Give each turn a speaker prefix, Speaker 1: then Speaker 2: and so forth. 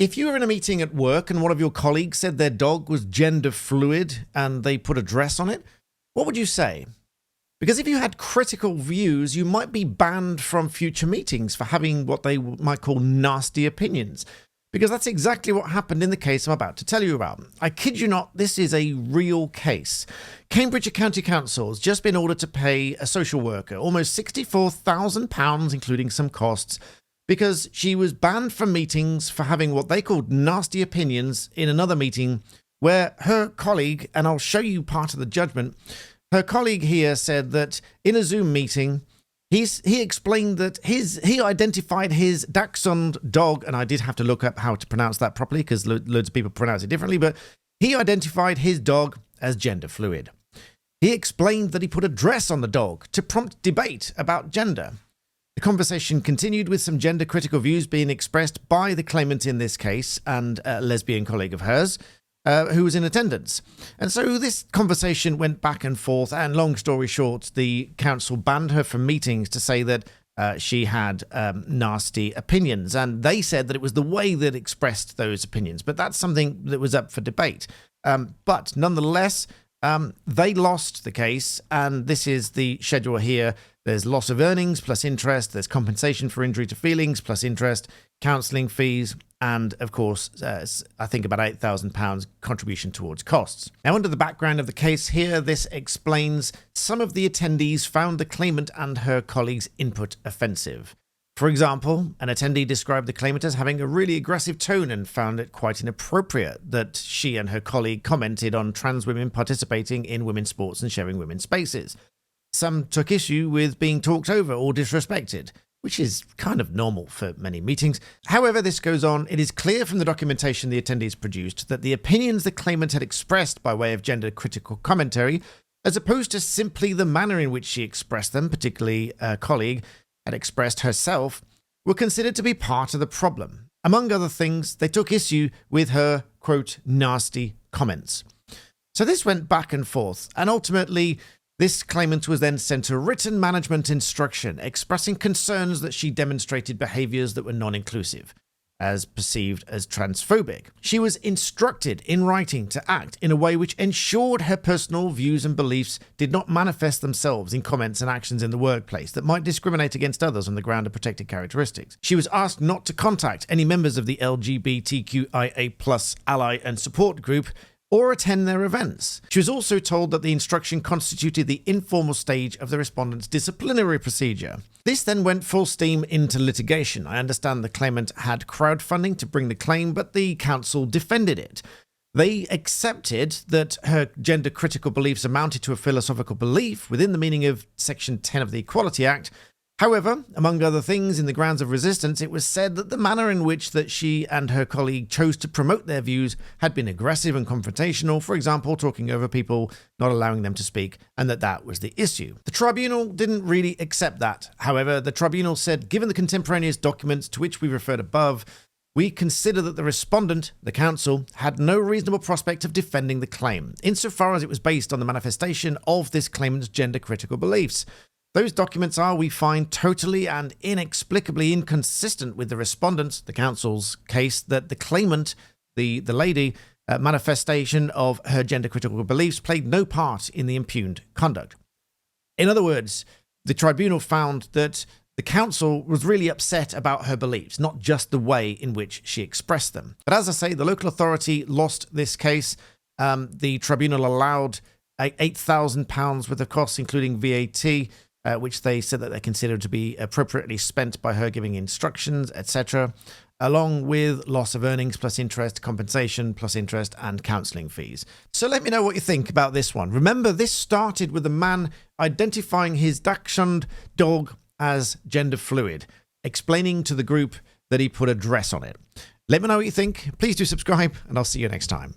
Speaker 1: If you were in a meeting at work and one of your colleagues said their dog was gender fluid and they put a dress on it, what would you say? Because if you had critical views, you might be banned from future meetings for having what they might call nasty opinions. Because that's exactly what happened in the case I'm about to tell you about. I kid you not, this is a real case. Cambridgeshire County Council has just been ordered to pay a social worker almost £64,000, including some costs, because she was banned from meetings for having what they called nasty opinions in another meeting where her colleague, and I'll show you part of the judgment, her colleague here said that in a Zoom meeting, he explained that he identified his Dachshund dog, and I did have to look up how to pronounce that properly because loads of people pronounce it differently, but he identified his dog as gender fluid. He explained that he put a dress on the dog to prompt debate about gender. The conversation continued with some gender-critical views being expressed by the claimant in this case and a lesbian colleague of hers who was in attendance. And so this conversation went back and forth, and long story short, the council banned her from meetings to say that she had nasty opinions, and they said that it was the way that expressed those opinions. But that's something that was up for debate. But nonetheless, they lost the case, and this is the schedule here. There's loss of earnings plus interest, there's compensation for injury to feelings plus interest, counselling fees, and of course, I think about £8,000 contribution towards costs. Now, under the background of the case here, this explains some of the attendees found the claimant and her colleagues' input offensive. For example, an attendee described the claimant as having a really aggressive tone and found it quite inappropriate that she and her colleague commented on trans women participating in women's sports and sharing women's spaces. Some took issue with being talked over or disrespected, which is kind of normal for many meetings. However, this goes on. It is clear from the documentation the attendees produced that the opinions the claimant had expressed by way of gender-critical commentary, as opposed to simply the manner in which she expressed them, particularly a colleague had expressed herself, were considered to be part of the problem. Among other things, they took issue with her, quote, nasty comments. So this went back and forth, and ultimately, this claimant was then sent a written management instruction expressing concerns that she demonstrated behaviours that were non-inclusive, as perceived as transphobic. She was instructed in writing to act in a way which ensured her personal views and beliefs did not manifest themselves in comments and actions in the workplace that might discriminate against others on the ground of protected characteristics. She was asked not to contact any members of the LGBTQIA+ ally and support group or attend their events. She was also told that the instruction constituted the informal stage of the respondent's disciplinary procedure. This then went full steam into litigation. I understand the claimant had crowdfunding to bring the claim, but the council defended it. They accepted that her gender-critical beliefs amounted to a philosophical belief within the meaning of Section 10 of the Equality Act. However, among other things, in the grounds of resistance, it was said that the manner in which that she and her colleague chose to promote their views had been aggressive and confrontational, for example, talking over people, not allowing them to speak, and that was the issue. The tribunal didn't really accept that. However, the tribunal said, given the contemporaneous documents to which we referred above, we consider that the respondent, the council, had no reasonable prospect of defending the claim, insofar as it was based on the manifestation of this claimant's gender-critical beliefs. Those documents are, we find, totally and inexplicably inconsistent with the respondent, the council's case, that the claimant, the lady, manifestation of her gender-critical beliefs played no part in the impugned conduct. In other words, the tribunal found that the council was really upset about her beliefs, not just the way in which she expressed them. But as I say, the local authority lost this case. The tribunal allowed £8,000 worth of costs, including VAT, which they said that they considered to be appropriately spent by her giving instructions, etc., along with loss of earnings plus interest, compensation plus interest, and counselling fees. So let me know what you think about this one. Remember, this started with a man identifying his Dachshund dog as gender fluid, explaining to the group that he put a dress on it. Let me know what you think. Please do subscribe, and I'll see you next time.